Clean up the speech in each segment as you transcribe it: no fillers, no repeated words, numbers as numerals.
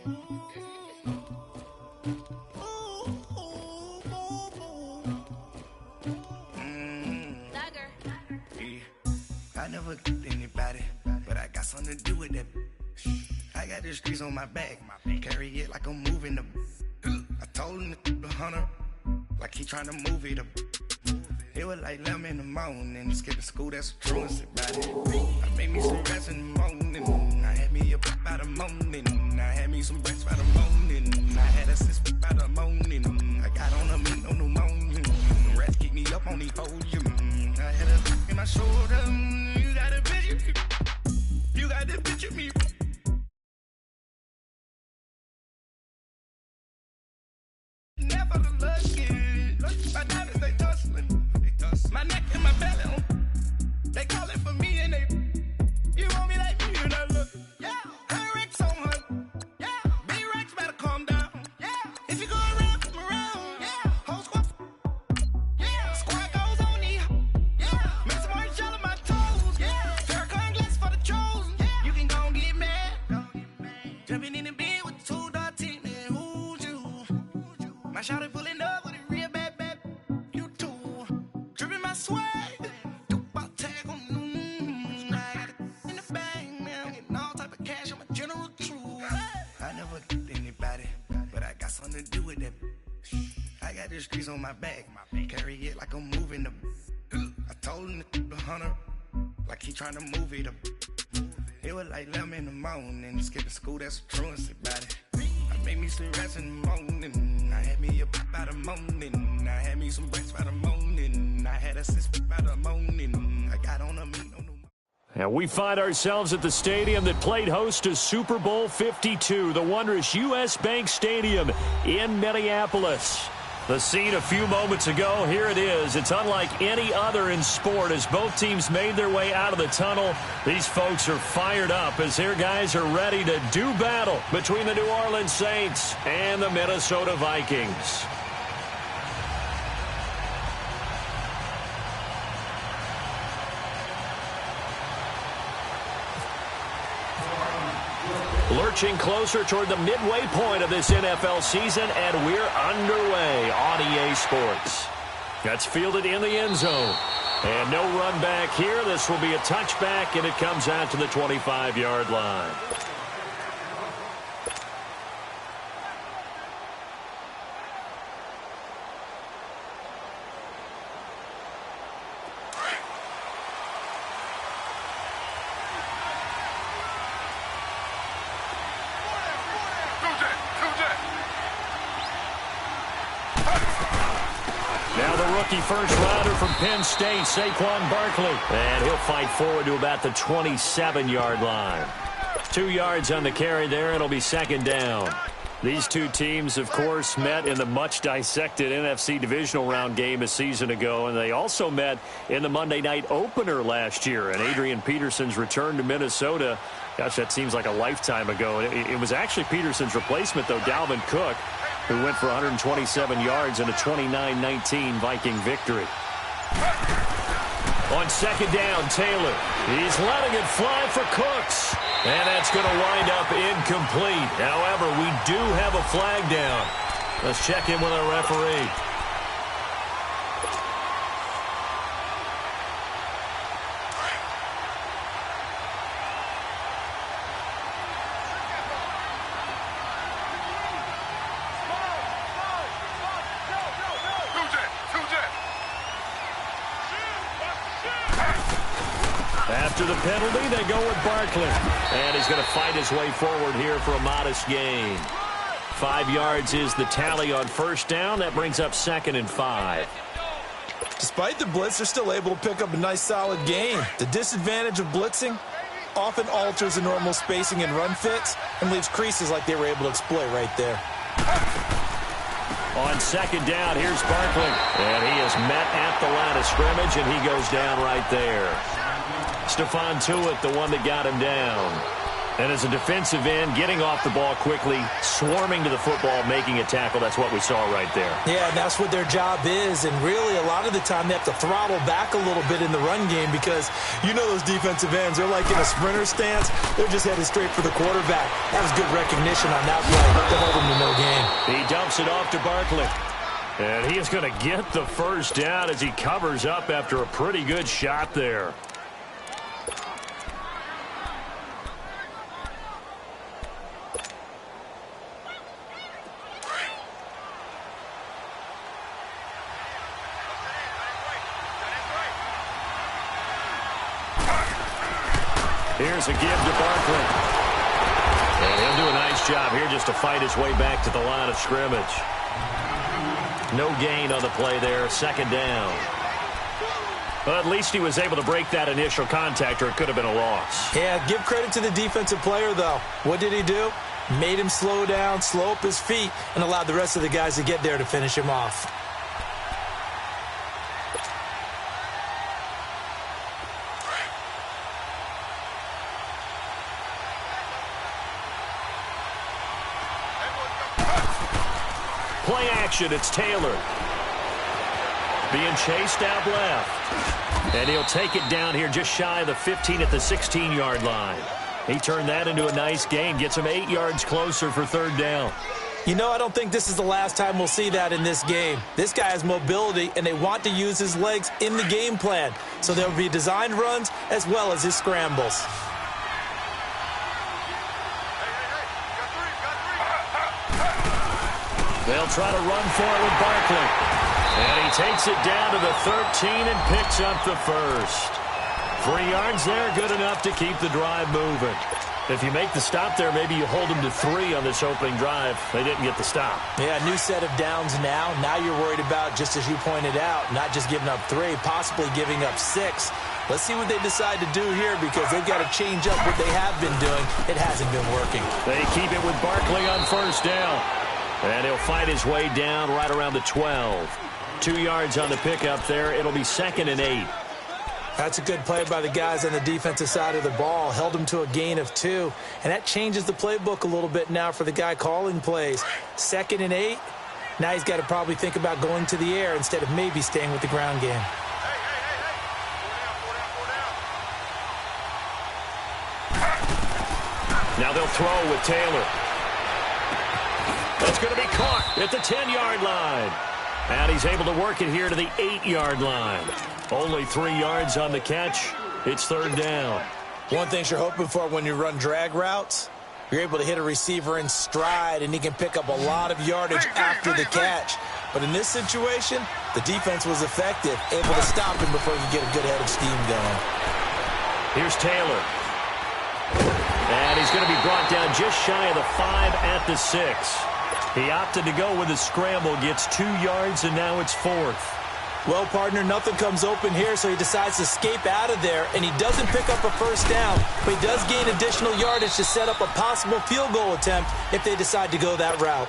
I never get anybody, but I got something to do with that. I got the streets on my back, carry it like I'm moving the. I told him to the hunter, like he trying to move it up. It was like 11 in the morning, skipping school, that's the truest about it. I made me some rest in the morning, I had me a pop by the morning, I had me some breakfast by the morning, I had a six by the morning, I got on a meat on the morning, the rats keep me up on the podium, I had a in my shoulder, you got a picture, you got to picture me. Never the lucky, my diamonds they tussling. My neck and my belly on. They call it for me and they. You want me like me and I look. Yeah. Her Rex on her. Yeah. B-Rex better calm down. Yeah. If you go around, come around. Yeah. Whole squad. Yeah. Squad goes on me. Yeah. Make some orange gel on my toes. Yeah. Farrakhan glass for the chosen. Yeah. You can go and get mad. Jumping in the bed with the 2 dot team. And who's you? My shawty pulling up with a real bad. You too. Dripping my swag. Do about tag on. I got it in the bag, man. I'm getting all type of cash. I'm a general true. I never get anybody, but I got something to do with that. I got the streets on my back, carry it like I'm moving the. I told him to the hunter, like he trying to move it up. It was like 11 in the morning, skipping school, that's the truest about it. I made me some rest in the morning, I had me a pop by the morning, I had me some breakfast by the morning, I had a six by the morning, I got on a meat on the. And we find ourselves at the stadium that played host to Super Bowl 52, the wondrous U.S. Bank Stadium in Minneapolis. The scene a few moments ago, here it is. It's unlike any other in sport as both teams made their way out of the tunnel. These folks are fired up as their guys are ready to do battle between the New Orleans Saints and the Minnesota Vikings. Lurching closer toward the midway point of this NFL season, and we're underway on EA Sports. That's fielded in the end zone. And no run back here. This will be a touchback, and it comes out to the 25-yard line. First rounder from Penn State, Saquon Barkley. And he'll fight forward to about the 27-yard line. 2 yards on the carry there. It'll be second down. These two teams, of course, met in the much-dissected NFC divisional round game a season ago, and they also met in the Monday night opener last year. And Adrian Peterson's return to Minnesota, gosh, that seems like a lifetime ago. It was actually Peterson's replacement, though, Dalvin Cook, who went for 127 yards in a 29-19 Viking victory. On second down, Taylor. He's letting it fly for Cooks. And that's going to wind up incomplete. However, we do have a flag down. Let's check in with our referee. After the penalty, they go with Barkley. And he's going to fight his way forward here for a modest gain. 5 yards is the tally on first down. That brings up 2nd and 5. Despite the blitz, they're still able to pick up a nice, solid gain. The disadvantage of blitzing often alters the normal spacing and run fits and leaves creases like they were able to exploit right there. On second down, here's Barkley. And he is met at the line of scrimmage, and he goes down right there. Stephon Tuitt, the one that got him down. And as a defensive end, getting off the ball quickly, swarming to the football, making a tackle, that's what we saw right there. Yeah, and that's what their job is. And really, a lot of the time, they have to throttle back a little bit in the run game because you know those defensive ends, they're like in a sprinter stance. They're just headed straight for the quarterback. That was good recognition on that play to hold them to no gain. He dumps it off to Barkley. And he is going to get the first down as he covers up after a pretty good shot there. Here's a give to Barkley. And he'll do a nice job here just to fight his way back to the line of scrimmage. No gain on the play there, second down. But at least he was able to break that initial contact, or it could have been a loss. Yeah, give credit to the defensive player, though. What did he do? Made him slow down, slow up his feet, and allowed the rest of the guys to get there to finish him off. Play action, it's Taylor. Being chased out left. And he'll take it down here just shy of the 15 at the 16-yard line. He turned that into a nice gain, gets him 8 yards closer for third down. You know, I don't think this is the last time we'll see that in this game. This guy has mobility, and they want to use his legs in the game plan. So there'll be designed runs as well as his scrambles. They'll try to run for it with Barkley. And he takes it down to the 13 and picks up the first. 3 yards there, good enough to keep the drive moving. If you make the stop there, maybe you hold them to 3 on this opening drive. They didn't get the stop. Yeah, new set of downs now. Now you're worried about, just as you pointed out, not just giving up 3, possibly giving up 6. Let's see what they decide to do here because they've got to change up what they have been doing. It hasn't been working. They keep it with Barkley on first down. And he'll fight his way down right around the 12. 2 yards on the pickup there. It'll be 2nd and 8. That's a good play by the guys on the defensive side of the ball. Held them to a gain of 2. And that changes the playbook a little bit now for the guy calling plays. 2nd and 8. Now he's got to probably think about going to the air instead of maybe staying with the ground game. Now they'll throw with Taylor. That's going to be caught at the 10-yard line. And he's able to work it here to the 8-yard line. Only 3 yards on the catch. It's third down. One thing you're hoping for when you run drag routes, you're able to hit a receiver in stride, and he can pick up a lot of yardage after the catch. But in this situation, the defense was effective, able to stop him before he could get a good head of steam going. Here's Taylor. And he's going to be brought down just shy of the 5 at the 6. He opted to go with a scramble, gets 2 yards, and now it's 4th. Well, partner, nothing comes open here, so he decides to escape out of there, and he doesn't pick up a first down, but he does gain additional yardage to set up a possible field goal attempt if they decide to go that route.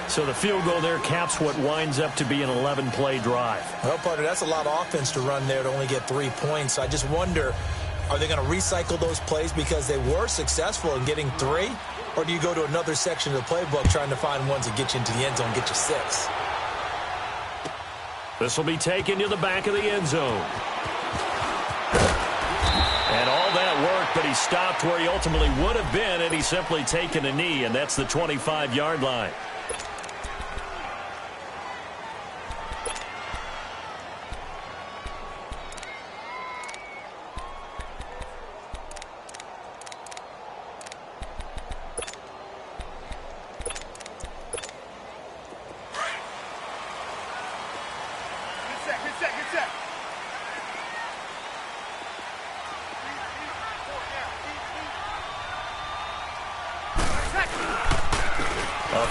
So the field goal there caps what winds up to be an 11-play drive. Well, partner, that's a lot of offense to run there to only get 3 points. I just wonder, are they going to recycle those plays because they were successful in getting 3? Or do you go to another section of the playbook trying to find ones that get you into the end zone and get you 6? This will be taken to the back of the end zone. And all that work, but he stopped where he ultimately would have been, and he's simply taken a knee, and that's the 25-yard line.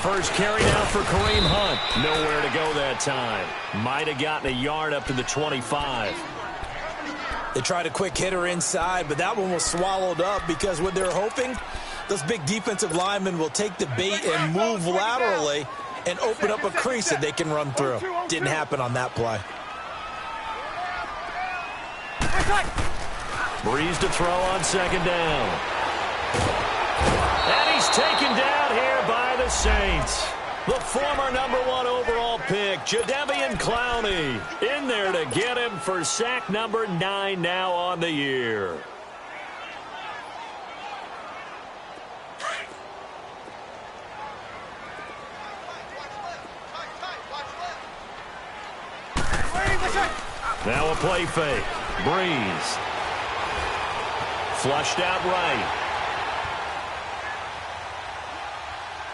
First carry now for Kareem Hunt. Nowhere to go that time. Might have gotten a yard up to the 25. They tried a quick hitter inside, but that one was swallowed up because what they're hoping, those big defensive linemen will take the bait and move laterally and open up a crease that they can run through. Didn't happen on that play. Breeze to throw on second down. And he's taken down here by the Saints. The former #1 overall pick, Jadeveon Clowney, in there to get him for sack number 9 now on the year. Now a play fake. Breeze. Flushed out right.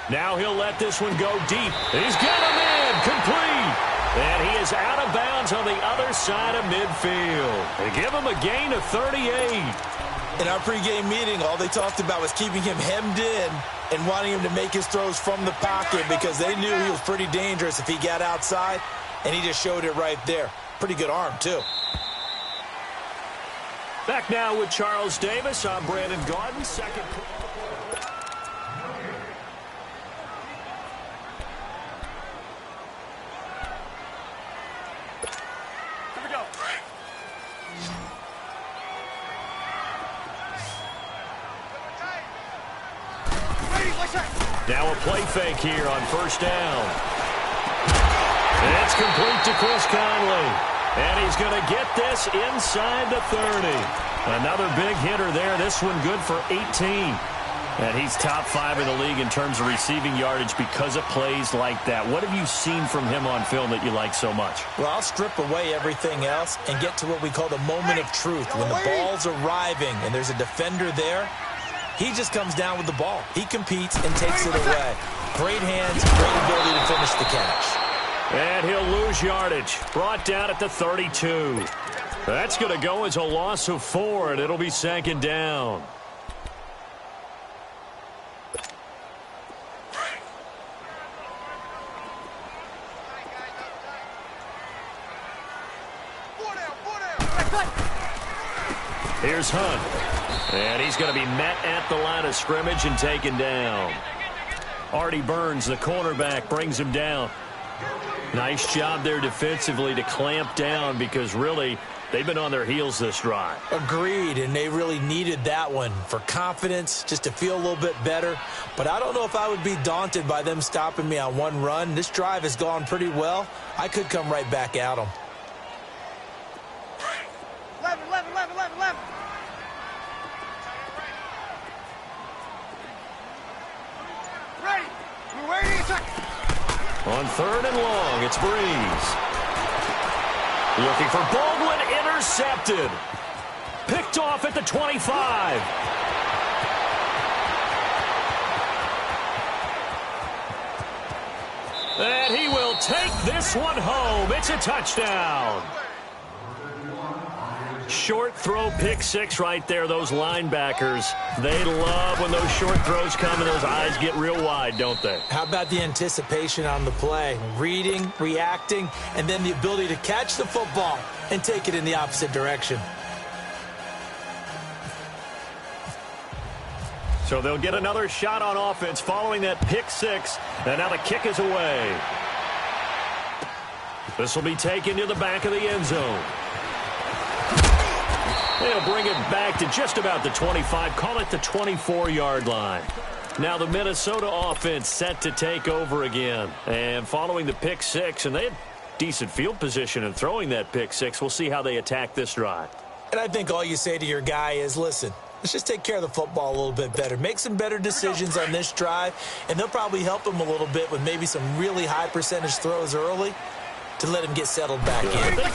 Now he'll let this one go deep. He's got him in. Complete. And he is out of bounds on the other side of midfield. They give him a gain of 38. In our pregame meeting, all they talked about was keeping him hemmed in and wanting him to make his throws from the pocket because they knew he was pretty dangerous if he got outside, and he just showed it right there. Pretty good arm, too. Back now with Charles Davis. I'm Brandon Gaudin. Second. Here we go. Now a play fake here on first down. It's complete to Chris Conley. And he's going to get this inside the 30. Another big hitter there. This one good for 18. And he's top 5 in the league in terms of receiving yardage because of plays like that. What have you seen from him on film that you like so much? Well, I'll strip away everything else and get to what we call the moment of truth. When the ball's arriving and there's a defender there, he just comes down with the ball. He competes and takes it away. Great hands, great ability to finish the catch. And he'll lose yardage. Brought down at the 32. That's going to go as a loss of 4, and it'll be second down. Here's Hunt. And he's going to be met at the line of scrimmage and taken down. Artie Burns, the cornerback, brings him down. Nice job there defensively to clamp down because really they've been on their heels this drive. Agreed, and they really needed that one for confidence, just to feel a little bit better. But I don't know if I would be daunted by them stopping me on one run. This drive has gone pretty well. I could come right back at them. 11. Ready. We're waiting a second. On 3rd and long, it's Breeze. Looking for Baldwin, intercepted. Picked off at the 25. And he will take this one home. It's a touchdown. Short throw, pick 6 right there. Those linebackers, they love when those short throws come and those eyes get real wide, don't they? How about the anticipation on the play? Reading, reacting, and then the ability to catch the football and take it in the opposite direction. So they'll get another shot on offense following that pick 6. And now the kick is away. This will be taken to the back of the end zone. They'll bring it back to just about the 25. Call it the 24-yard line. Now the Minnesota offense set to take over again. And following the pick 6, and they had decent field position in throwing that pick 6. We'll see how they attack this drive. And I think all you say to your guy is, listen, let's just take care of the football a little bit better. Make some better decisions on this drive, and they'll probably help him a little bit with maybe some really high percentage throws early to let him get settled back in. They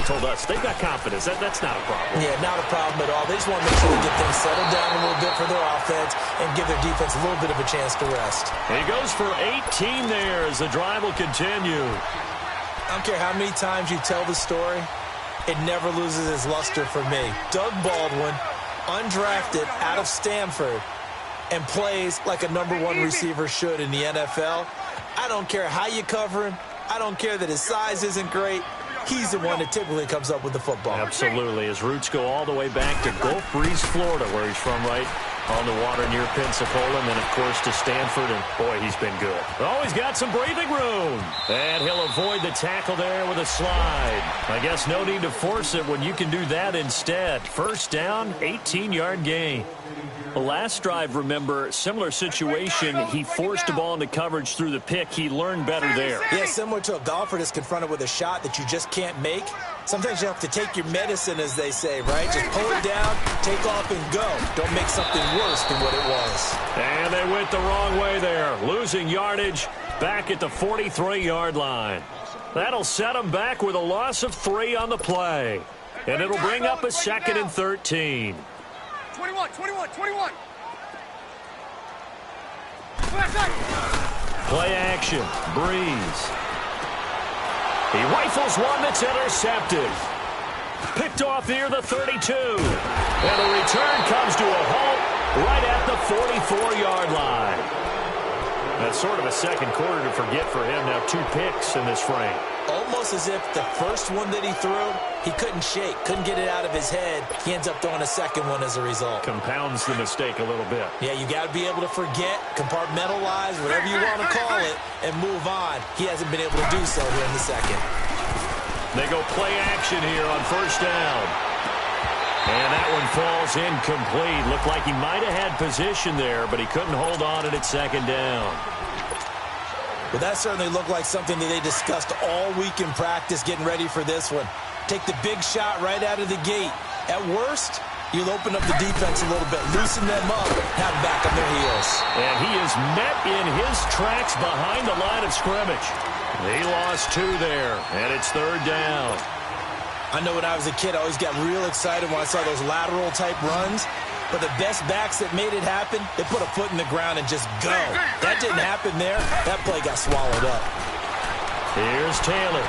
told us they've got confidence. That's not a problem. Yeah, not a problem at all. They just want to make sure they get things settled down a little bit for their offense and give their defense a little bit of a chance to rest. He goes for 18 there as the drive will continue. I don't care how many times you tell the story, it never loses its luster for me. Doug Baldwin, undrafted out of Stanford, and plays like a #1 receiver should in the NFL. I don't care how you cover him. I don't care that his size isn't great. He's the one that typically comes up with the football. Absolutely. His roots go all the way back to Gulf Breeze, Florida, where he's from, right on the water near Pensacola, and then, of course, to Stanford, and, boy, he's been good. Oh, he's got some breathing room. And he'll avoid the tackle there with a slide. I guess no need to force it when you can do that instead. First down, 18-yard gain. Last drive, remember, similar situation. He forced the ball into coverage through the pick. He learned better there. Yeah, similar to a golfer that's confronted with a shot that you just can't make. Sometimes you have to take your medicine, as they say, right? Just pull it down, take off, and go. Don't make something worse than what it was. And they went the wrong way there, losing yardage back at the 43-yard line. That'll set them back with a loss of 3 on the play. And it'll bring up a 2nd and 13. 21. Play action. Breeze. He rifles one that's intercepted. Picked off near the 32. And the return comes to a halt right at the 44-yard line. That's sort of a second quarter to forget for him. Now 2 picks in this frame. Almost as if the first one that he threw, he couldn't shake, couldn't get it out of his head. He ends up throwing a second one as a result. Compounds the mistake a little bit. Yeah, you got to be able to forget, compartmentalize, whatever you want to call it, and move on. He hasn't been able to do so here in the second. They go play action here on first down. And that one falls incomplete. Looked like he might have had position there, but he couldn't hold on at second down. Well, that certainly looked like something that they discussed all week in practice getting ready for this one. Take the big shot right out of the gate. At worst, you'll open up the defense a little bit, loosen them up, have them back on their heels. And he is met in his tracks behind the line of scrimmage. He lost 2 there, and it's 3rd down. I know when I was a kid, I always got real excited when I saw those lateral-type runs. But the best backs that made it happen, they put a foot in the ground and just go. That didn't happen there. That play got swallowed up. Here's Taylor.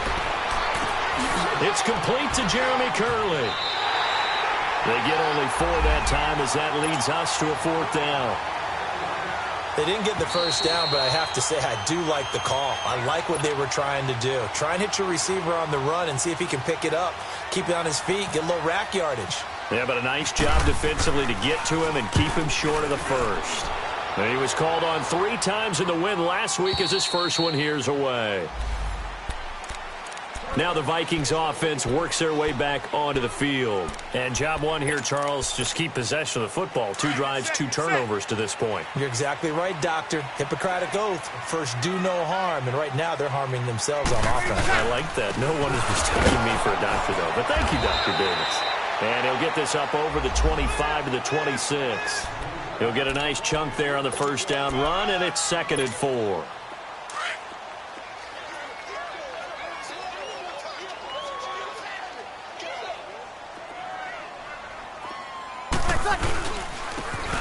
It's complete to Jeremy Curley. They get only 4 that time as that leads us to a 4th down. They didn't get the first down, but I have to say I do like the call. I like what they were trying to do. Try and hit your receiver on the run and see if he can pick it up. Keep it on his feet, get a little rack yardage. Yeah, but a nice job defensively to get to him and keep him short of the first. And he was called on 3 times in the win last week as his first one here's away. Now the Vikings offense works their way back onto the field. And job 1 here, Charles, just keep possession of the football. 2 drives, 2 turnovers to this point. You're exactly right, Doctor. Hippocratic oath. First, do no harm. And right now, they're harming themselves on offense. I like that. No one is mistaking me for a doctor, though. But thank you, Dr. Davis. And he'll get this up over the 25 to the 26. He'll get a nice chunk there on the first down run, and it's 2nd and 4.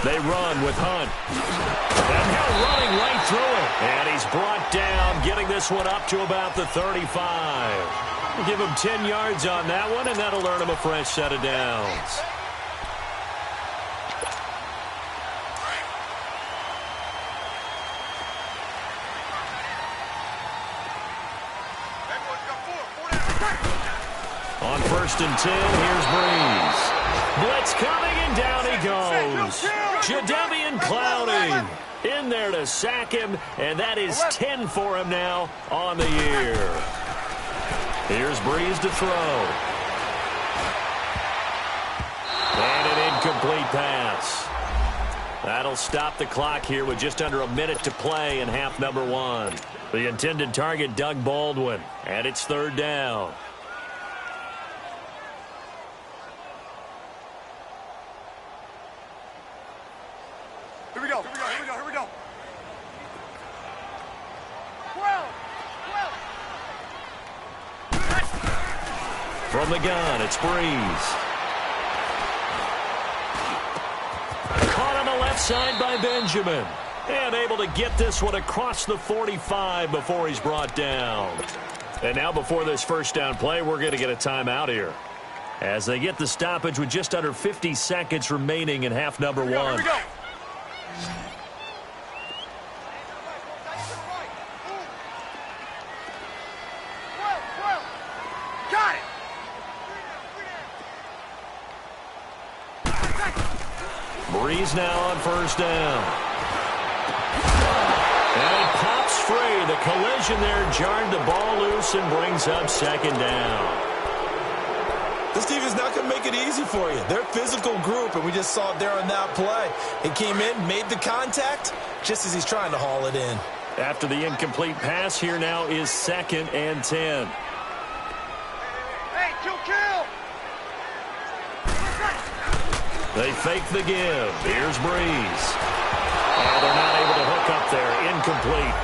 They run with Hunt. And now running right through it. And he's brought down, getting this one up to about the 35. Give him 10 yards on that one, and that'll earn him a fresh set of downs. On 1st and 10, here's Breeze. Blitz coming, and down he goes. Jadeveon Clowney in there to sack him, and that is 10 for him now on the year. Here's Breeze to throw. And an incomplete pass. That'll stop the clock here with just under a minute to play in half number 1. The intended target, Doug Baldwin, and it's 3rd down. Here we go. From the gun, it's Breeze. Caught on the left side by Benjamin. And able to get this one across the 45 before he's brought down. And now before this first down play, we're going to get a timeout here. As they get the stoppage with just under 50 seconds remaining in half number 1. Here we go. Got it. Breeze now on first down. And it pops free. The collision there jarred the ball loose and brings up 2nd down. This defense is not going to make it easy for you. They're a physical group, and we just saw it there on that play. He came in, made the contact, just as he's trying to haul it in. After the incomplete pass, here now is 2nd and 10. Hey, kill! They fake the give. Here's Breeze. And they're not able to hook up there. Incomplete.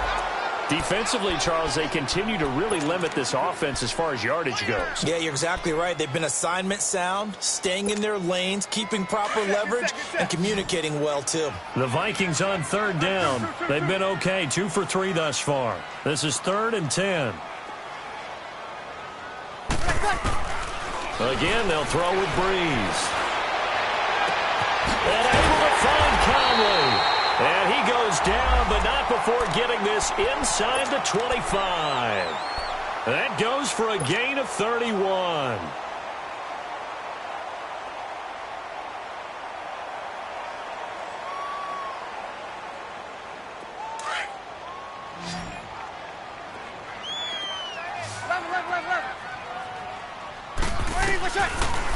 Defensively, Charles, they continue to really limit this offense as far as yardage goes. Yeah, you're exactly right. They've been assignment sound, staying in their lanes, keeping proper leverage, and communicating well, too. The Vikings on 3rd down. They've been okay, 2 for 3 thus far. This is 3rd and 10. Again, they'll throw with Breeze. And able to find Conley. And he goes down, but not before getting this inside the 25. That goes for a gain of 31.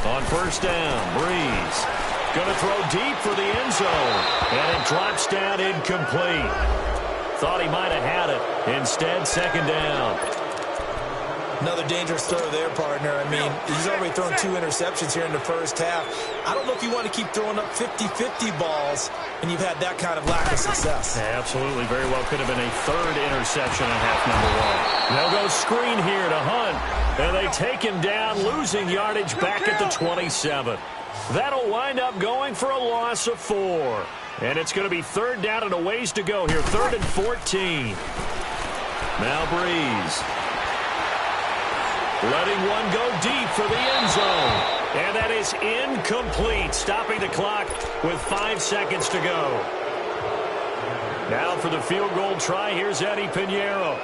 On 1st down, Breeze. Going to throw deep for the end zone. And it drops down incomplete. Thought he might have had it. Instead, 2nd down. Another dangerous throw there, partner. I mean, he's already thrown 2 interceptions here in the first half. I don't know if you want to keep throwing up 50-50 balls when you've had that kind of lack of success. Yeah, absolutely. Very well could have been a 3rd interception in half number 1. They'll go screen here to Hunt. And they take him down, losing yardage back at the 27. That'll wind up going for a loss of 4. And it's going to be 3rd down and a ways to go here. 3rd and 14. Now Breeze. Letting one go deep for the end zone. And that is incomplete. Stopping the clock with 5 seconds to go. Now for the field goal try, here's Eddie Pinheiro.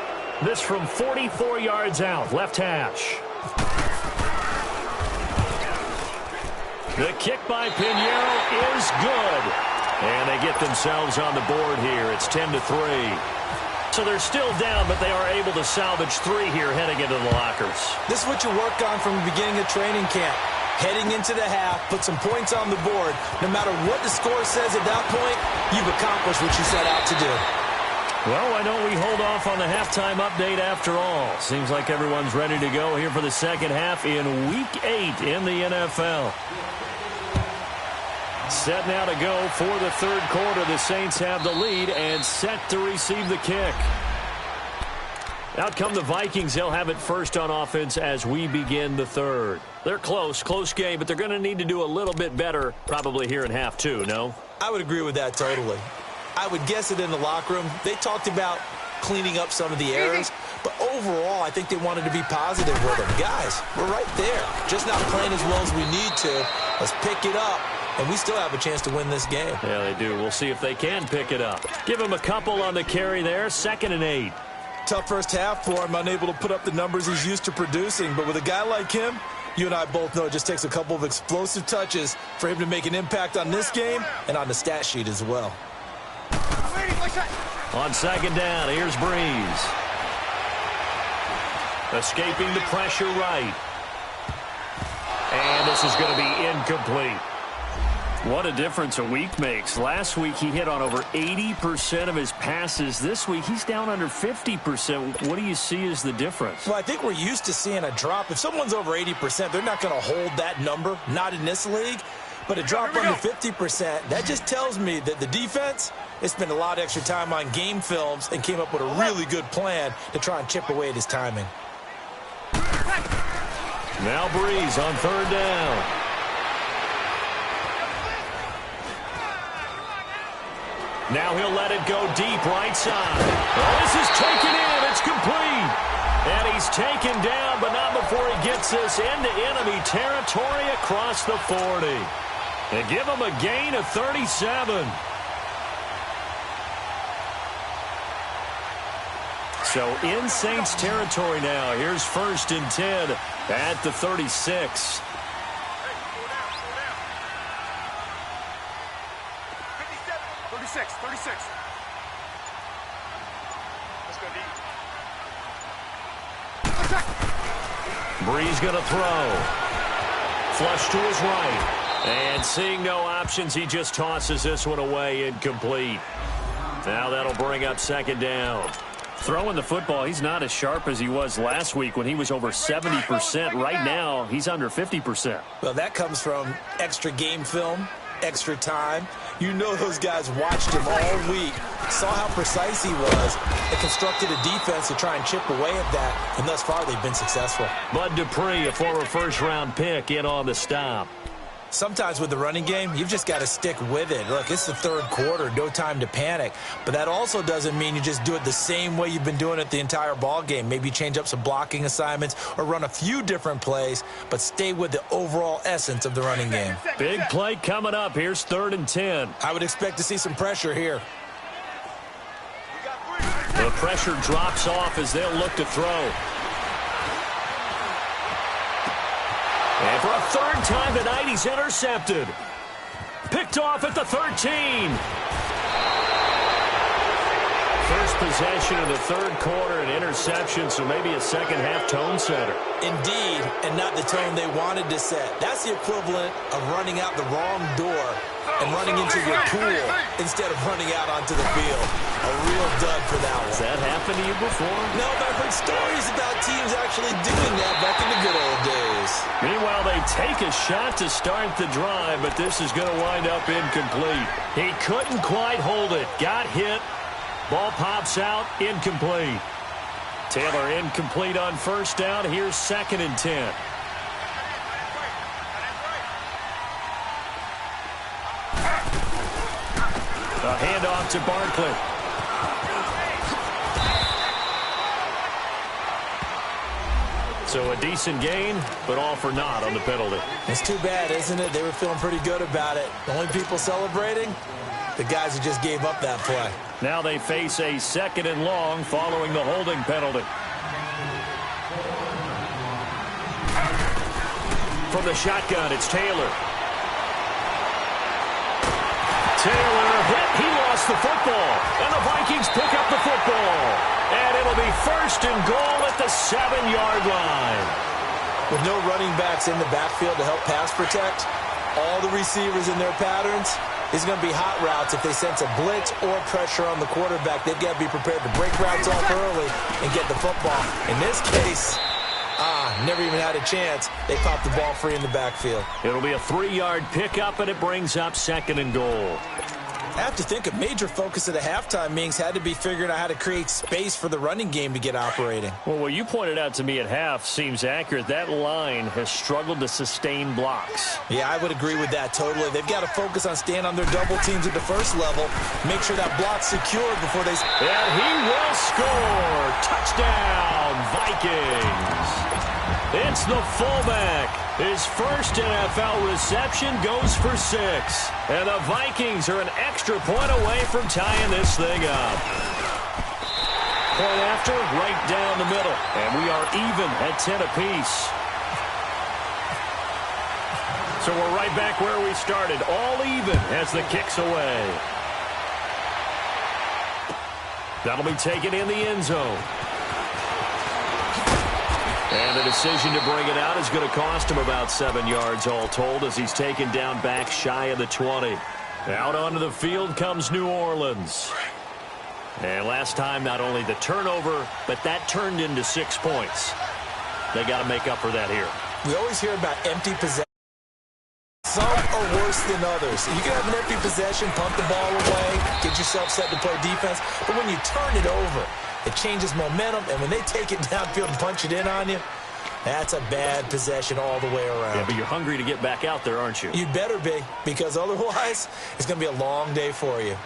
This from 44 yards out, left hash. The kick by Pinheiro is good. And they get themselves on the board here. It's 10-3. So they're still down, but they are able to salvage 3 here heading into the lockers. This is what you work on from the beginning of training camp. Heading into the half, put some points on the board. No matter what the score says at that point, you've accomplished what you set out to do. Well, why don't we hold off on the halftime update after all? Seems like everyone's ready to go here for the second half in Week 8 in the NFL. Set now to go for the 3rd quarter. The Saints have the lead and set to receive the kick. Out come the Vikings. They'll have it first on offense as we begin the 3rd. They're close game, but they're going to need to do a little bit better probably here in half 2, no? I would agree with that totally. I would guess it in the locker room. They talked about cleaning up some of the errors, but overall, I think they wanted to be positive with them. Guys, we're right there. Just not playing as well as we need to. Let's pick it up, and we still have a chance to win this game. Yeah, they do. We'll see if they can pick it up. Give him a couple on the carry there. 2nd and 8. Tough first half for him, unable to put up the numbers he's used to producing, but with a guy like him, you and I both know it just takes a couple of explosive touches for him to make an impact on this game and on the stat sheet as well. On 2nd down, here's Breeze. Escaping the pressure right. And this is going to be incomplete. What a difference a week makes. Last week he hit on over 80% of his passes. This week he's down under 50%. What do you see as the difference? Well, I think we're used to seeing a drop. If someone's over 80%, they're not going to hold that number, not in this league. But a drop under 50%, that just tells me that the defense, they spent a lot of extra time on game films and came up with a really good plan to try and chip away at his timing. Now Breeze on 3rd down. Now he'll let it go deep right side. Oh, this is taken in. It's complete. And he's taken down, but not before he gets this into enemy territory across the 40. They give him a gain of 37. So in Saints territory now. Here's 1st and 10 at the 36. 36. Let's go deep. Breeze going to throw. Flush to his right. And seeing no options, he just tosses this one away, incomplete. Now that'll bring up second down. Throwing the football, he's not as sharp as he was last week when he was over 70%. Right now, he's under 50%. Well, that comes from extra game film, extra time. You know those guys watched him all week, saw how precise he was, and constructed a defense to try and chip away at that, and thus far they've been successful. Bud Dupree, a former first-round pick, in on the stop. Sometimes with the running game, you've just got to stick with it. Look, it's the third quarter, no time to panic. But that also doesn't mean you just do it the same way you've been doing it the entire ball game. Maybe change up some blocking assignments or run a few different plays, but stay with the overall essence of the running game. Big play coming up. Here's 3rd and 10. I would expect to see some pressure here. The pressure drops off as they'll look to throw. And for a 3rd time tonight, he's intercepted. Picked off at the 13. First possession of the 3rd quarter, an interception, so maybe a second-half tone setter. Indeed, and not the tone they wanted to set. That's the equivalent of running out the wrong door and running into your pool instead of running out onto the field. A real dud for that one. Has that happened to you before? No, but I've heard stories about teams actually doing that back in the good old days. Meanwhile, they take a shot to start the drive, but this is going to wind up incomplete. He couldn't quite hold it. Got hit. Ball pops out, incomplete. Taylor incomplete on first down. Here's 2nd and 10. A handoff to Barkley. So a decent gain, but all for naught on the penalty. It's too bad, isn't it? They were feeling pretty good about it. The only people celebrating, the guys who just gave up that play. Now they face a 2nd and long following the holding penalty. From the shotgun, it's Taylor. Taylor hit. He lost the football. And the Vikings pick up the football. And it'll be 1st and goal at the 7-yard line. With no running backs in the backfield to help pass protect, all the receivers in their patterns, it's going to be hot routes if they sense a blitz or pressure on the quarterback. They've got to be prepared to break routes off early and get the football. In this case, never even had a chance. They popped the ball free in the backfield. It'll be a 3-yard pickup, and it brings up 2nd and goal. I have to think a major focus of the halftime meetings had to be figuring out how to create space for the running game to get operating. Well, what you pointed out to me at half seems accurate. That line has struggled to sustain blocks. Yeah, I would agree with that totally. They've got to focus on staying on their double teams at the first level, make sure that block's secured before they... And he will score! Touchdown, Vikings! It's the fullback. His first NFL reception goes for 6. And the Vikings are an extra point away from tying this thing up. Point after, right down the middle. And we are even at 10 apiece. So we're right back where we started. All even as the kick's away. That'll be taken in the end zone. And the decision to bring it out is going to cost him about 7 yards all told as he's taken down back shy of the 20. Out onto the field comes New Orleans. And last time, not only the turnover, but that turned into 6 points. They got to make up for that here. We always hear about empty possession. Some are worse than others. You can have an empty possession, punt the ball away, get yourself set to play defense. But when you turn it over, it changes momentum. And when they take it downfield and punch it in on you, that's a bad possession all the way around. Yeah, but you're hungry to get back out there, aren't you? You better be, because otherwise it's going to be a long day for you.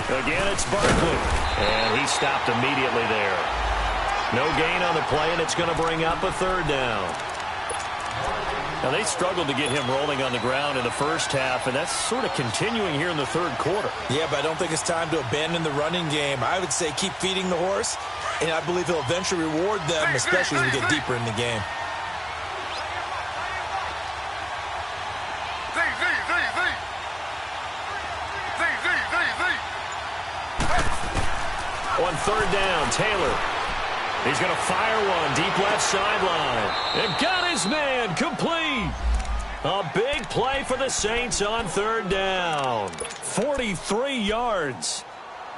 Again, it's Barkley. And he stopped immediately there. No gain on the play, and it's going to bring up a 3rd down. Now, they struggled to get him rolling on the ground in the first half, and that's sort of continuing here in the 3rd quarter. Yeah, but I don't think it's time to abandon the running game. I would say keep feeding the horse, and I believe he'll eventually reward them, especially as we get deeper in the game. On 3rd down, Taylor. He's going to fire one deep left sideline. And got his man complete. A big play for the Saints on third down. 43 yards.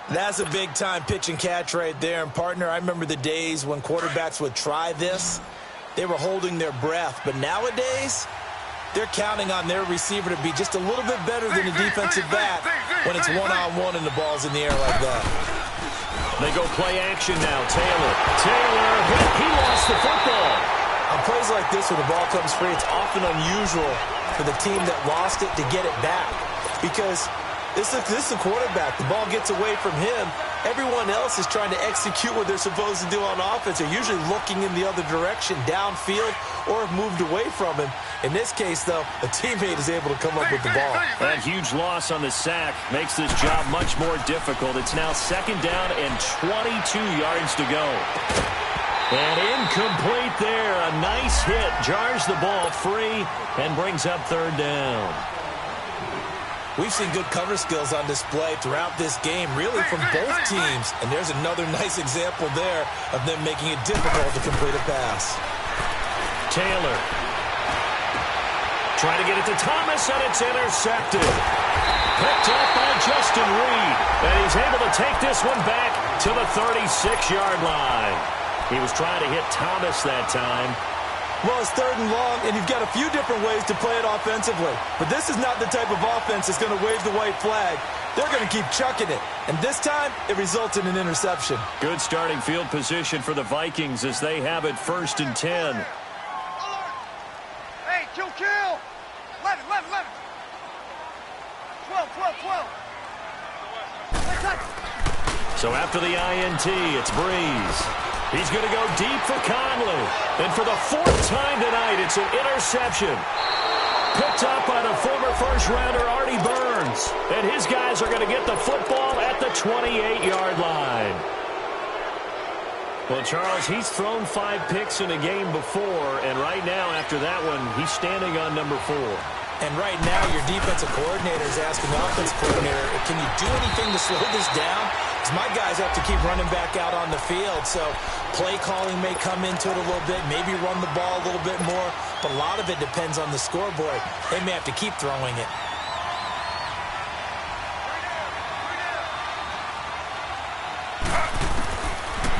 That's a big-time pitch and catch right there. And, partner, I remember the days when quarterbacks would try this. They were holding their breath. But nowadays, they're counting on their receiver to be just a little bit better than the defensive back when it's one-on-one and the ball's in the air like that. They go play action now. Taylor hit. He lost the football. On plays like this where the ball comes free, it's often unusual for the team that lost it to get it back because this is the quarterback. The ball gets away from him. Everyone else is trying to execute what they're supposed to do on offense. They're usually looking in the other direction, downfield, or have moved away from him. In this case, though, a teammate is able to come up with the ball. That huge loss on the sack makes this job much more difficult. It's now second down and 22 yards to go. And incomplete there. A nice hit. Jars the ball free and brings up third down. We've seen good cover skills on display throughout this game, really from both teams. And there's another nice example there of them making it difficult to complete a pass. Taylor trying to get it to Thomas, and it's intercepted. Picked up by Justin Reed. And he's able to take this one back to the 36-yard line. He was trying to hit Thomas that time. Well, it's third and long, and you've got a few different ways to play it offensively. But this is not the type of offense that's going to wave the white flag. They're going to keep chucking it. And this time, it results in an interception. Good starting field position for the Vikings as they have it 1st and 10. Hey, kill. 11. 12. So after the INT, it's Breeze. He's going to go deep for Conley. And for the 4th time tonight, it's an interception. Picked up by the former first-rounder Artie Burns. And his guys are going to get the football at the 28-yard line. Well, Charles, he's thrown 5 picks in a game before. And right now, after that one, he's standing on number 4. And right now, your defensive coordinator is asking the offensive coordinator, can you do anything to slow this down? Because my guys have to keep running back out on the field. So play calling may come into it a little bit, maybe run the ball a little bit more. But a lot of it depends on the scoreboard. They may have to keep throwing it.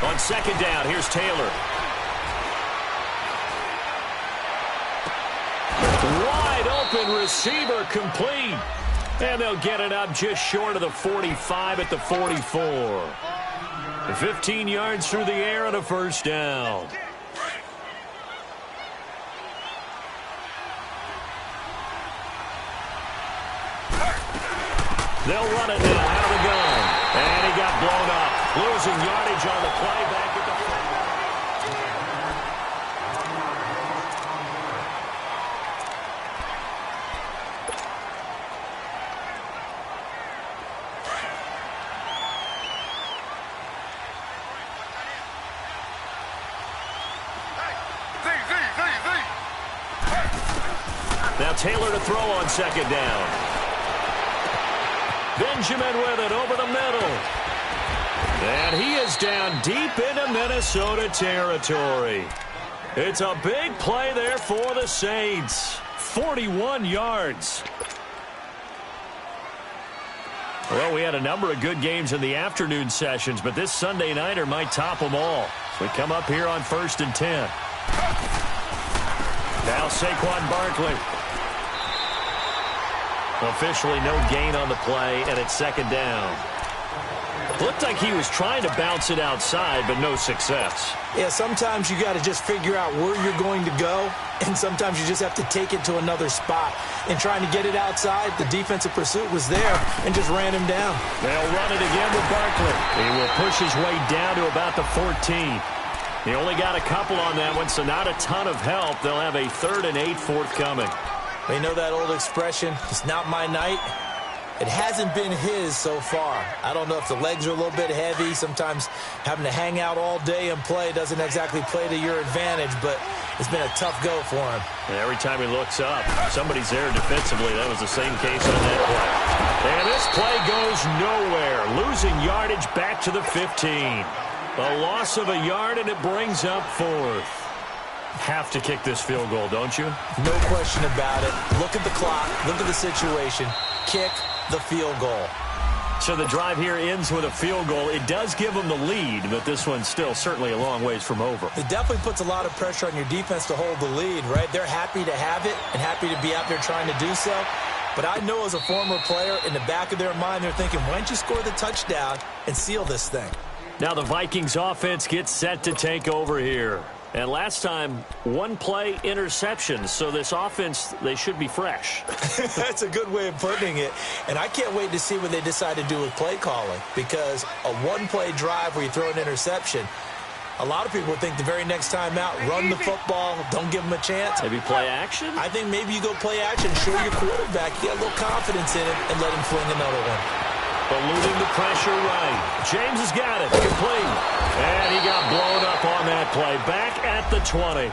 On second down, here's Taylor. Wide open receiver complete. And they'll get it up just short of the 45 at the 44. 15 yards through the air and a first down. They'll run it now out of the gun. And he got blown up. Losing yardage on the play back at the 40. Now Taylor to throw on second down. Benjamin with it over the middle. And he is down deep into Minnesota territory. It's a big play there for the Saints. 41 yards. Well, we had a number of good games in the afternoon sessions, but this Sunday nighter might top them all. We come up here on 1st and 10. Now Saquon Barkley. Officially no gain on the play, and it's second down. Looked like he was trying to bounce it outside, but no success. Yeah, sometimes you got to just figure out where you're going to go, and sometimes you just have to take it to another spot. And trying to get it outside, the defensive pursuit was there and just ran him down. They'll run it again with Barkley. He will push his way down to about the 14. He only got a couple on that one, so not a ton of help. They'll have a 3rd and 8 forthcoming. They know that old expression, it's not my night. It hasn't been his so far. I don't know if the legs are a little bit heavy. Sometimes having to hang out all day and play doesn't exactly play to your advantage, but it's been a tough go for him. And every time he looks up, somebody's there defensively. That was the same case on that play. And this play goes nowhere. Losing yardage back to the 15. A loss of a yard, and it brings up fourth. Have to kick this field goal, don't you? No question about it. Look at the clock. Look at the situation. Kick the field goal. So the drive here ends with a field goal. It does give them the lead, but this one's still certainly a long ways from over. It definitely puts a lot of pressure on your defense to hold the lead, right? They're happy to have it and happy to be out there trying to do so. But I know as a former player, in the back of their mind, they're thinking, why don't you score the touchdown and seal this thing? Now the Vikings offense gets set to take over here. And last time, one play interception. So this offense, they should be fresh. That's a good way of putting it. And I can't wait to see what they decide to do with play calling. Because a one-play drive where you throw an interception, a lot of people think the very next time out, run the football, don't give them a chance. Maybe play action? I think maybe you go play action, show your quarterback you got a little confidence in him, and let him fling another one. Eluding the pressure right. James has got it. Complete. And he got blown up on that play. Back at the 20.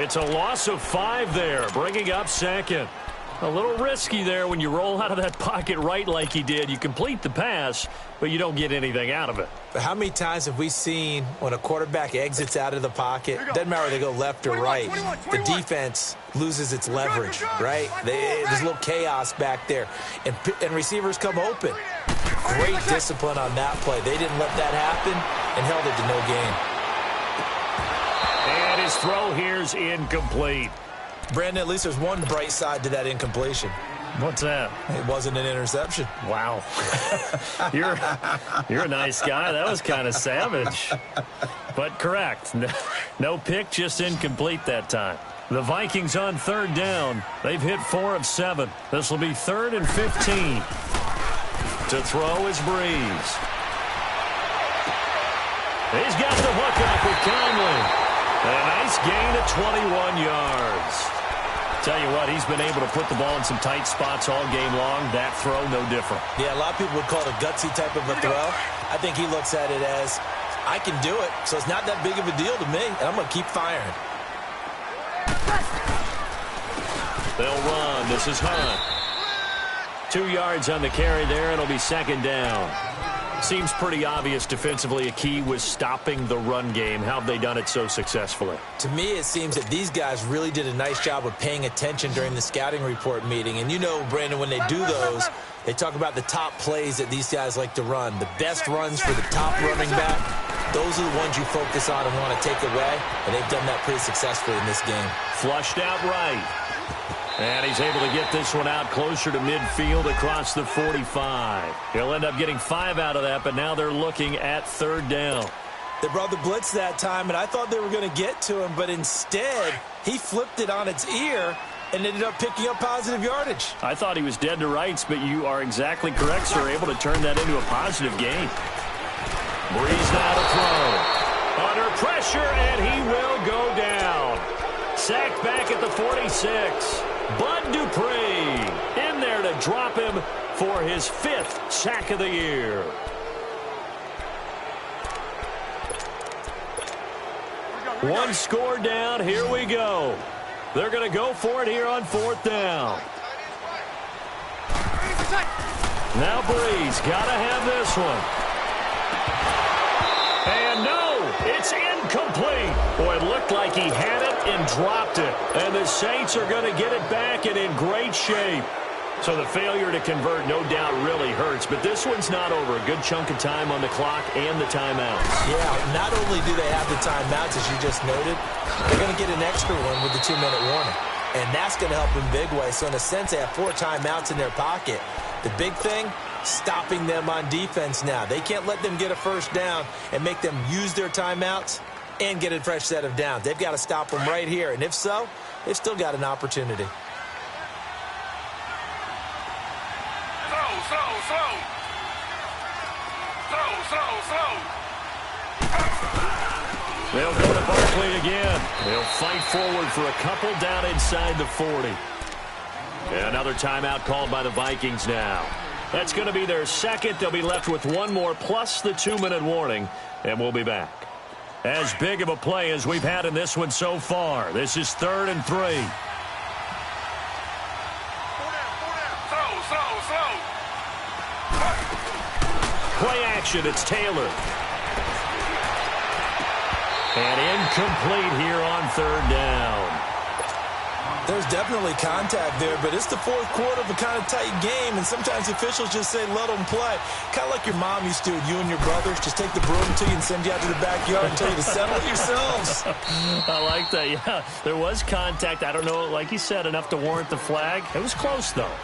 It's a loss of 5 there, bringing up second. A little risky there when you roll out of that pocket right like he did. You complete the pass, but you don't get anything out of it. But how many times have we seen when a quarterback exits out of the pocket, doesn't matter whether they go left or right, the defense loses its leverage, right? There's a little chaos back there, and receivers come open. Great discipline on that play. They didn't let that happen and held it to no gain. And his throw here's incomplete. Brandon, at least there's one bright side to that incompletion. What's that? It wasn't an interception. Wow. You're a nice guy. That was kind of savage. But correct. No pick, just incomplete that time. The Vikings on third down. They've hit 4 of 7. This will be 3rd and 15. To throw is Breeze. He's got the hook up with Conley. A nice gain of 21 yards. Tell you what, he's been able to put the ball in some tight spots all game long. That throw, no different. Yeah, a lot of people would call it a gutsy type of a throw. I think he looks at it as, I can do it, so it's not that big of a deal to me, and I'm going to keep firing. They'll run. This is Hunt. 2 yards on the carry there. It'll be 2nd down. Seems pretty obvious defensively a key was stopping the run game. How have they done it so successfully? To me, it seems that these guys really did a nice job of paying attention during the scouting report meeting. And you know, Brandon, when they do those, they talk about the top plays that these guys like to run. The best runs for the top running back, those are the ones you focus on and want to take away. And they've done that pretty successfully in this game. Flushed out right. And he's able to get this one out closer to midfield across the 45. He'll end up getting 5 out of that, but now they're looking at 3rd down. They brought the blitz that time, and I thought they were going to get to him, but instead he flipped it on its ear and ended up picking up positive yardage. I thought he was dead to rights, but you are exactly correct, sir. Able to turn that into a positive gain. Breeze now to throw. Under pressure, and he will go down. Sacked back at the 46. Bud Dupree in there to drop him for his 5th sack of the year. One score down. Here we go. They're going to go for it here on 4th down. Now Breeze got to have this one. And no, it's incomplete. Boy, it looked like he had it and dropped it. And the Saints are going to get it back and in great shape. So the failure to convert, no doubt, really hurts. But this one's not over. A good chunk of time on the clock and the timeouts. Yeah, not only do they have the timeouts, as you just noted, they're going to get an extra one with the 2-minute warning. And that's going to help in big ways. So in a sense, they have 4 timeouts in their pocket. The big thing, stopping them on defense now. They can't let them get a 1st down and make them use their timeouts and get a fresh set of downs. They've got to stop them right here. And if so, they've still got an opportunity. They'll go to Barkley again. They'll fight forward for a couple down inside the 40. And another timeout called by the Vikings now. That's going to be their 2nd. They'll be left with 1 more plus the 2-minute warning, and we'll be back. As big of a play as we've had in this one so far. This is 3rd and 3. Play action. It's Taylor. And incomplete here on third down. There's definitely contact there, but it's the fourth quarter of a kind of tight game, and sometimes officials just say, let them play. Kind of like your mom used to with you and your brothers. Just take the broom to you and send you out to the backyard and tell you to settle it yourselves. I like that, yeah. There was contact. I don't know, like you said, enough to warrant the flag. It was close, though.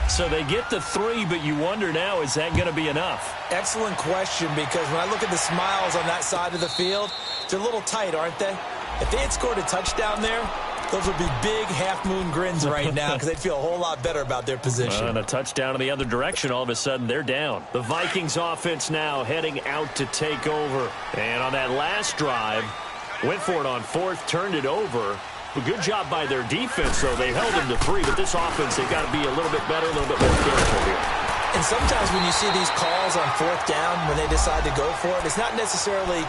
So they get to 3, but you wonder now, is that going to be enough? Excellent question, because when I look at the smiles on that side of the field, they're a little tight, aren't they? If they had scored a touchdown there, those would be big half-moon grins right now because they'd feel a whole lot better about their position. And a touchdown in the other direction, all of a sudden they're down. The Vikings offense now heading out to take over. And on that last drive, went for it on fourth, turned it over. A good job by their defense, though. They held them to 3, but this offense, they've got to be a little bit better, a little bit more careful here. And sometimes when you see these calls on fourth down, when they decide to go for it, it's not necessarily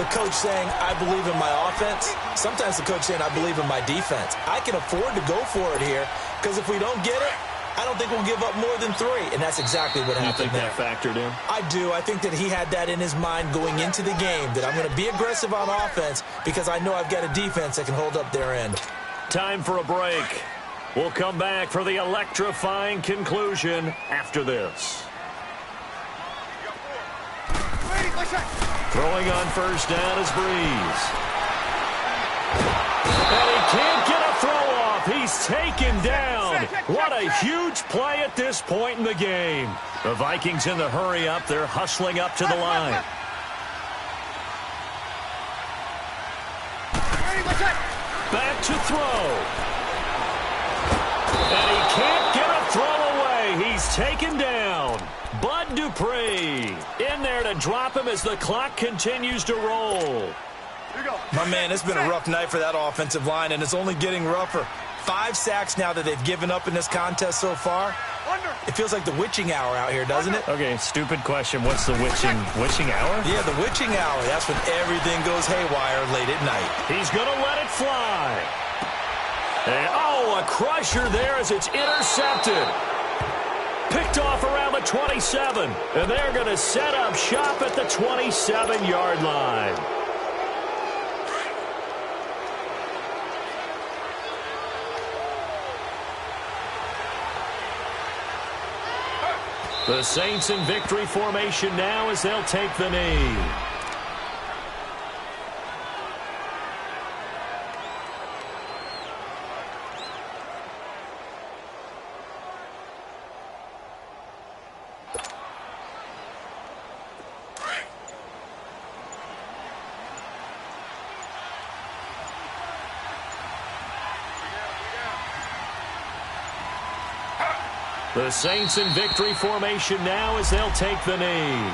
the coach saying, I believe in my offense. Sometimes the coach saying, I believe in my defense. I can afford to go for it here because if we don't get it, I don't think we'll give up more than 3. And that's exactly what happened there. You think that factored in? I do. I think that he had that in his mind going into the game, that I'm going to be aggressive on offense because I know I've got a defense that can hold up their end. Time for a break. We'll come back for the electrifying conclusion after this. Throwing on first down is Breeze. And he can't get a throw off. He's taken down. What a huge play at this point in the game. The Vikings in the hurry up. They're hustling up to the line. Back to throw. And he can't get a throw away. He's taken down. Bud Dupree in there to drop him as the clock continues to roll. My man, it's been a rough night for that offensive line, and it's only getting rougher. 5 sacks now that they've given up in this contest so far. It feels like the witching hour out here, doesn't it? Okay, stupid question. What's the witching hour? Yeah, the witching hour. That's when everything goes haywire late at night. He's going to let it fly. And, oh, a crusher there as it's intercepted. Picked off around the 27. And they're going to set up shop at the 27-yard line. The Saints in victory formation now as they'll take the knee. The Saints in victory formation now as they'll take the knee.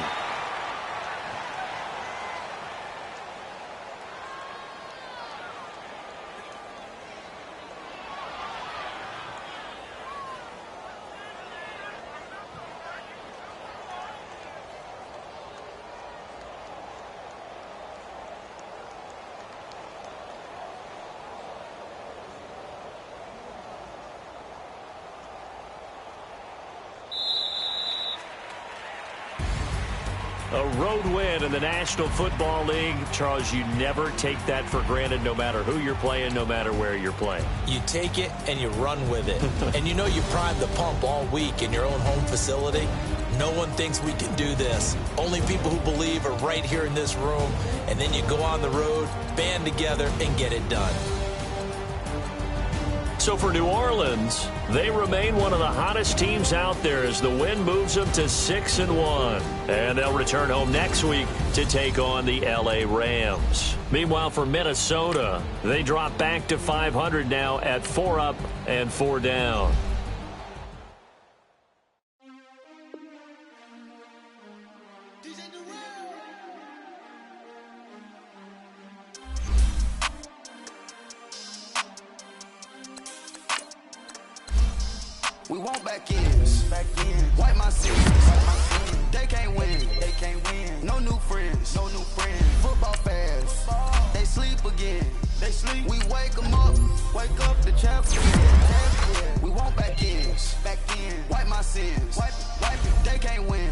A road win in the National Football League. Charles, you never take that for granted no matter who you're playing, no matter where you're playing. You take it and you run with it. And you know you primed the pump all week in your own home facility. No one thinks we can do this. Only people who believe are right here in this room. And then you go on the road, band together, and get it done. So for New Orleans, they remain one of the hottest teams out there as the win moves them to 6-1. And they'll return home next week to take on the L.A. Rams. Meanwhile, for Minnesota, they drop back to 500 now at 4 up and 4 down. We want back ends. Wipe my sins. They can't win. No new friends. Football fans. They sleep again. We wake them up. Wake up the champions. We want back ends. Wipe my sins. Wipe it. They can't win.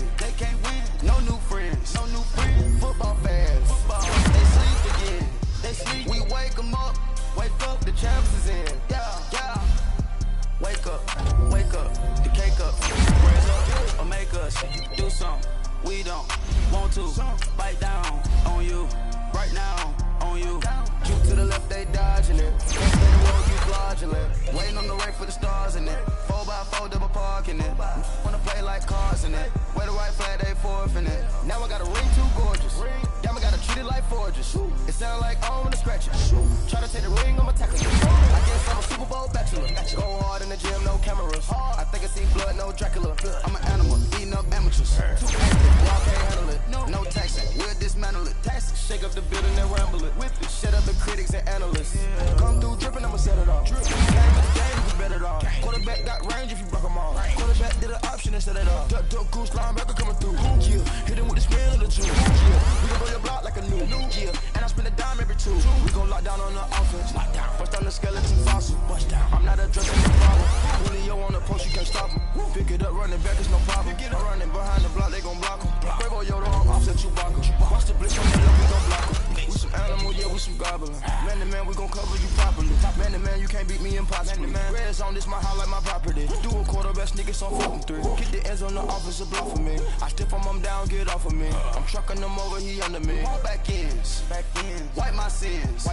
No new friends. Football fans. They sleep again. wake 'em up. Wake up, the champs is in. Yeah. Wake up, the cake up. Raise up or make us do something. We don't want to bite down on you right now. On you. Shoot to the left, they dodging it. Left in the road, you fraudulent. Waiting on the rain for the stars in it. 4x4 double parking it. Wanna play like cars in it. Wear the white flag, they forfeit it. Now I got a ring too gorgeous. Damn, I gotta treat it like forges. It sound like I wanna scratch it. Try to take the ring, I'ma tackle it. I guess I'm a Super Bowl bachelor. Go hard in the gym, no cameras. I think I see blood, no Dracula. I'm an animal, eating up amateurs. Too active, y'all can't handle it. No taxing, we'll dismantle it. Shake up the building and ramble it. Whip it, shut up the critics and analysts. Come through dripping, I'ma set it off. Game with the game, you bet it off. Quarterback got range if you block 'em off. Quarterback did an option and set it off. Duck, goose, linebacker coming through. Yeah, hit him with the spin of the two. Yeah, we gon' blow your block like a new. Yeah, and I spend a dime every two. We gon' lock down on the offense. Bust down the skeleton fossil. I'm not addressing the problem. Julio on the post, you can't stop him. Pick it up, running back, it's no problem. I'm running behind the block, they gon' block him. Quavo Yoda, I'm offset Chewbacca. Watch the blitz on the left, we gon' block him. We some animal, yeah, we some gobbler. Man to man, we gon' cover you properly. Man to man, you can't beat me impossibly. Red zone, this my highlight, my property. Do a quarterback sneak, it's on 4 and 3. Get the ends on the offensive block for me. I step on them down, get off of me. I'm trucking them over, he under me. Back ends, wipe my sins.